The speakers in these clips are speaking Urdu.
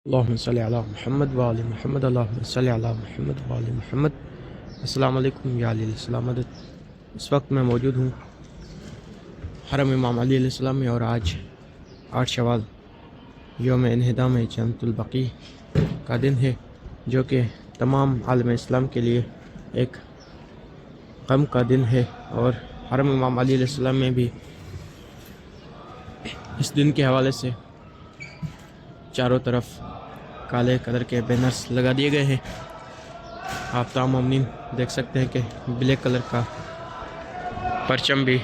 اللہم صلی علی محمد وآل محمد اللہم صلی علی محمد وآل محمد۔ السلام علیکم یا علی علیہ السلام مدد۔ اس وقت میں موجود ہوں حرم امام علی علیہ السلام میں، اور آج 8 شوال یوم انہدام جنت البقیع کا دن ہے، جو کہ تمام عالم اسلام کے لیے ایک غم کا دن ہے۔ اور حرم امام علی علیہ السلام میں بھی اس دن کے حوالے سے چاروں طرف کالے کلر کے بینرز لگا دیے گئے ہیں۔ آپ تمام مومنین دیکھ سکتے ہیں کہ بلیک کلر کا پرچم بھی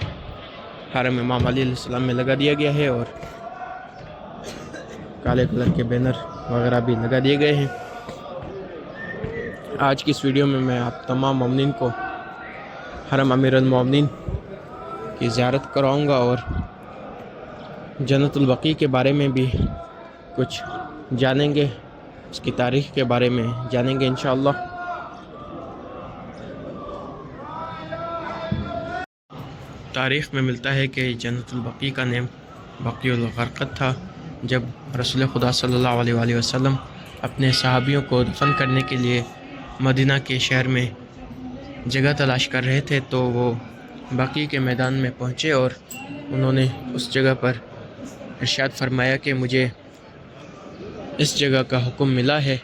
حرم امام علی علیہ السلام میں لگا دیا گیا ہے، اور کالے کلر کے بینر وغیرہ بھی لگا دیے گئے ہیں۔ آج کی اس ویڈیو میں آپ تمام مومنین کو حرم امیر المومنین کی زیارت کراؤں گا، اور جنت البقیع کے بارے میں بھی کچھ جانیں گے، اس کی تاریخ کے بارے میں جانیں گے انشاءاللہ۔ تاریخ میں ملتا ہے کہ جنت البقیع کا نیم بقیع الغرقد تھا۔ جب رسول خدا صلی اللہ علیہ وآلہ وسلم اپنے صحابیوں کو دفن کرنے کے لیے مدینہ کے شہر میں جگہ تلاش کر رہے تھے، تو وہ بقیع کے میدان میں پہنچے، اور انہوں نے اس جگہ پر ارشاد فرمایا کہ مجھے اس جگہ کا حکم ملا ہے۔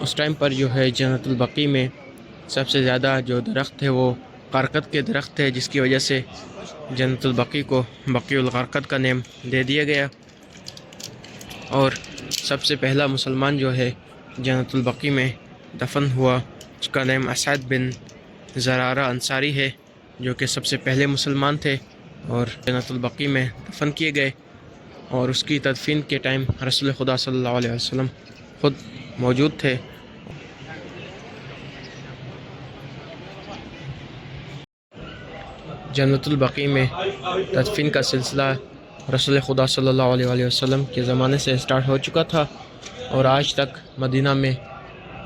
اس ٹائم پر جو ہے جنت البقیع میں سب سے زیادہ جو درخت ہے وہ غرقد کے درخت ہے، جس کی وجہ سے جنت البقیع کو بقیع الغرقد کا نیم دے دیا گیا۔ اور سب سے پہلا مسلمان جو ہے جنت البقیع میں دفن ہوا، اس کا نام اسعد بن زرارہ انصاری ہے، جو کہ سب سے پہلے مسلمان تھے اور جنت البقیع میں دفن کیے گئے۔ اور اس کی تدفین کے ٹائم رسول خدا صلی اللہ علیہ وسلم خود موجود تھے۔ جنت البقیع میں تدفین کا سلسلہ رسول خدا صلی اللہ علیہ وآلہ وسلم کے زمانے سے سٹارٹ ہو چکا تھا، اور آج تک مدینہ میں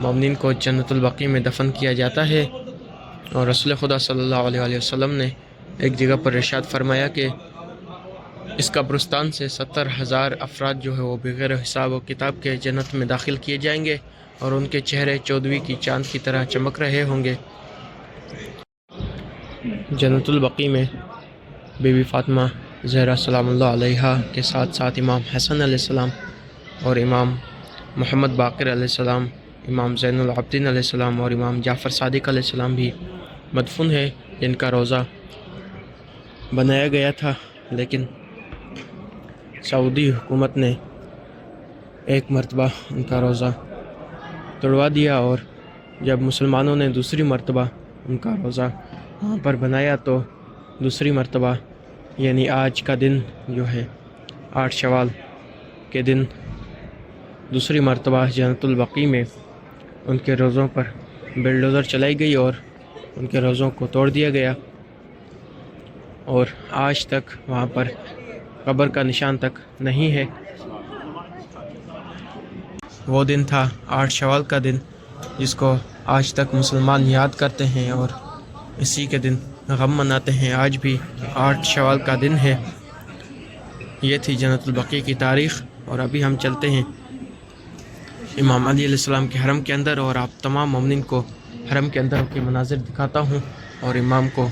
مومنین کو جنت البقیع میں دفن کیا جاتا ہے۔ اور رسول خدا صلی اللہ علیہ وآلہ وسلم نے ایک جگہ پر ارشاد فرمایا کہ اس قبرستان سے 70,000 افراد جو ہے وہ بغیر حساب و کتاب کے جنت میں داخل کیے جائیں گے، اور ان کے چہرے 14ویں کی چاند کی طرح چمک رہے ہوں گے۔ جنت البقیع میں بی بی فاطمہ زہرا سلام اللہ علیہا کے ساتھ ساتھ امام حسن علیہ السلام اور امام محمد باقر علیہ السلام، امام زین العابدین علیہ السلام اور امام جعفر صادق علیہ السلام بھی مدفون ہے، جن کا روضہ بنایا گیا تھا، لیکن سعودی حکومت نے ایک مرتبہ ان کا روضہ توڑوا دیا، اور جب مسلمانوں نے دوسری مرتبہ ان کا روضہ وہاں پر بنایا، تو دوسری مرتبہ یعنی آج کا دن جو ہے 8 شوال کے دن دوسری مرتبہ جنت البقیع میں ان کے روضوں پر بلڈوزر چلائی گئی اور ان کے روضوں کو توڑ دیا گیا، اور آج تک وہاں پر قبر کا نشان تک نہیں ہے۔ وہ دن تھا 8 شوال کا دن، جس کو آج تک مسلمان یاد کرتے ہیں اور اسی کے دن غم مناتے ہیں۔ آج بھی 8 شوال کا دن ہے۔ یہ تھی جنت البقیع کی تاریخ، اور ابھی ہم چلتے ہیں امام علی علیہ السلام کے حرم کے اندر، اور آپ تمام مومنین کو حرم کے اندر کے مناظر دکھاتا ہوں، اور امام کو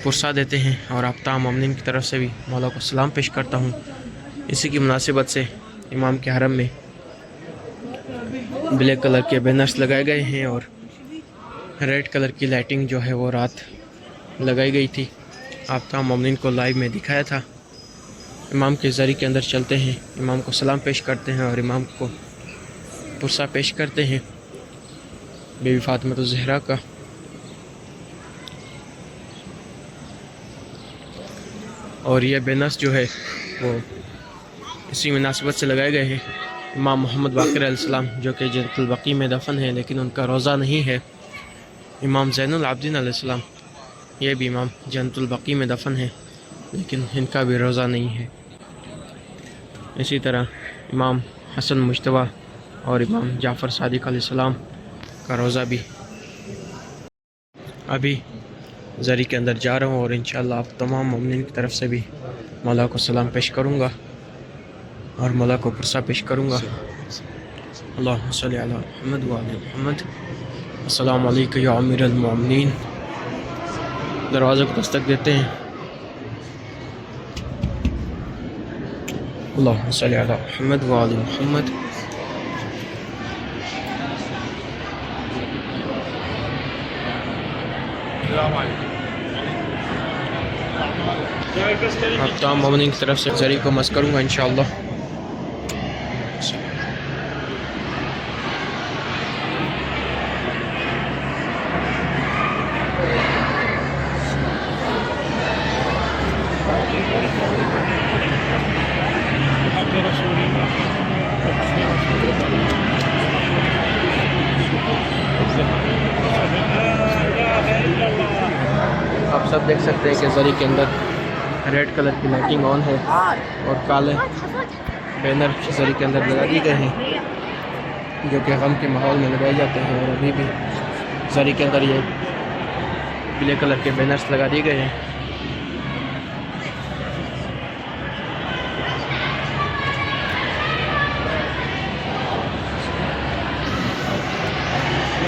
پرسا دیتے ہیں، اور آپ تمام مومنین کی طرف سے بھی مولا کو سلام پیش کرتا ہوں۔ اسی کی مناسبت سے امام کے حرم میں بلیک کلر کے بینرز لگائے گئے ہیں، اور ریڈ کلر کی لائٹنگ جو ہے وہ رات لگائی گئی تھی، آپ تمام مومنین کو لائیو میں دکھایا تھا۔ امام کے زری کے اندر چلتے ہیں، امام کو سلام پیش کرتے ہیں اور امام کو پرسا پیش کرتے ہیں بی بی فاطمہ الزہرا کا۔ اور یہ بینرز جو ہے وہ اسی مناسبت سے لگائے گئے ہیں۔ امام محمد باقر علیہ السلام جو کہ جنت البقیع میں دفن ہے، لیکن ان کا روضہ نہیں ہے۔ امام زین العابدین علیہ السلام، یہ بھی امام جنت البقیع میں دفن ہے، لیکن ان کا بھی روضہ نہیں ہے۔ اسی طرح امام حسن مجتبیٰ اور امام جعفر صادق علیہ السلام کا روضہ بھی ابھی زری کے اندر جا رہا ہوں، اور انشاءاللہ آپ تمام مومنین کی طرف سے بھی مولا کو سلام پیش کروں گا۔ اور مولا کو پرسہ پیش کروں گا۔ اللہم صلی علی محمد و علی محمد۔ السلام علیکم یا امیر المومنین۔ دروازے کو دستک دیتے ہیں۔ اللہم صلی علی محمد و علی محمد۔ اب تمام مومنین کی طرف سے زری کو مس کروں گا انشاءاللہ۔ آپ سب دیکھ سکتے ہیں کہ زری کے اندر ریڈ کلر کی لائٹنگ آن ہے اور کالے بینر زری کے اندر لگا دیے گئے ہیں جو کہ غم کے ماحول میں لگائے جاتے ہیں، اور ابھی بھی زری کے اندر یہ پلے کلر کے بینرز لگا دیے گئے ہیں۔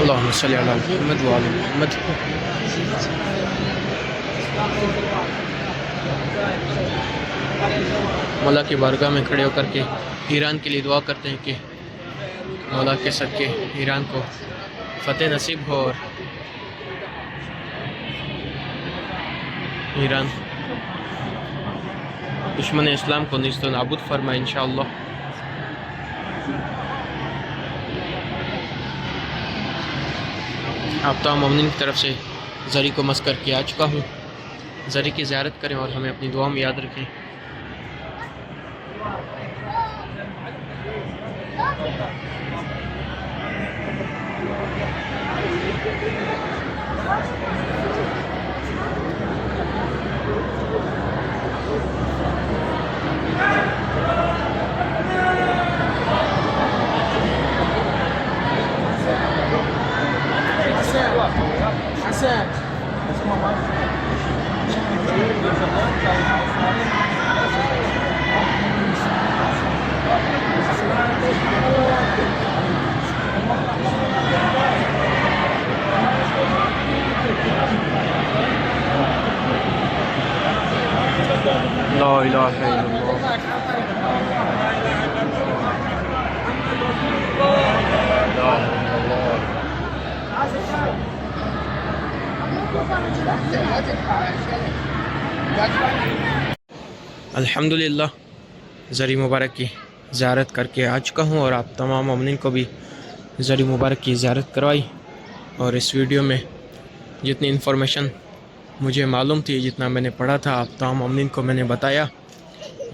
اللہم صلی علی محمد و علی محمد۔ مولا کی بارگاہ میں کھڑے ہو کر کے ایران کے لیے دعا کرتے ہیں کہ مولا کے صدقے ایران کو فتح نصیب ہو اور ایران دشمن اسلام کو نیست و نابود فرمائے انشاءاللہ۔ آپ تمام مومنین کی طرف سے زری کو مس کر کے آ چکا ہوں۔ زری کی زیارت کریں اور ہمیں اپنی دعا میں یاد رکھیں۔ لا الہ الا اللہ۔ الحمدللہ زری مبارک کی زیارت کر کے آ چکا ہوں اور آپ تمام مومنین کو بھی زری مبارک کی زیارت کروائی، اور اس ویڈیو میں جتنی انفارمیشن مجھے معلوم تھی، جتنا میں نے پڑھا تھا، آپ تمام مومنین کو میں نے بتایا،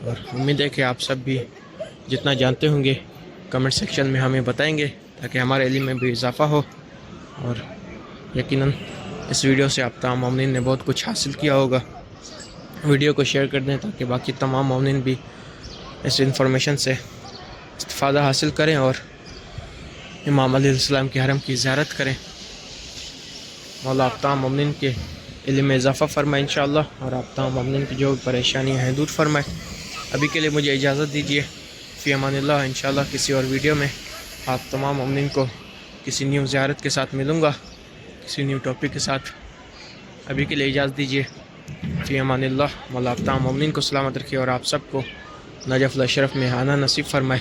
اور امید ہے کہ آپ سب بھی جتنا جانتے ہوں گے کمنٹ سیکشن میں ہمیں بتائیں گے تاکہ ہمارے علم میں بھی اضافہ ہو، اور یقیناً اس ویڈیو سے آپ تمام مومنین نے بہت کچھ حاصل کیا ہوگا۔ ویڈیو کو شیئر کر دیں تاکہ باقی تمام مومنین بھی اس انفارمیشن سے استفادہ حاصل کریں اور امام علیہ السلام کے حرم کی زیارت کریں۔ مولا آپ تمام مومنین کے علم میں اضافہ فرمائے انشاءاللہ، اور آپ تمام مومنین کی جو پریشانیاں ہیں دور فرمائے۔ ابھی کے لیے مجھے اجازت دیجیے، فی امان اللہ۔ انشاءاللہ کسی اور ویڈیو میں آپ تمام مومنین کو کسی نیو زیارت کے ساتھ ملوں گا، کسی نیو ٹاپک کے ساتھ۔ ابھی کے لیے اجازت دیجیے، فی امان اللہ۔ مولا آپ تمام مومنین کو سلامت رکھے اور آپ سب کو نجف الاشرف میں آنا نصیب فرمائے۔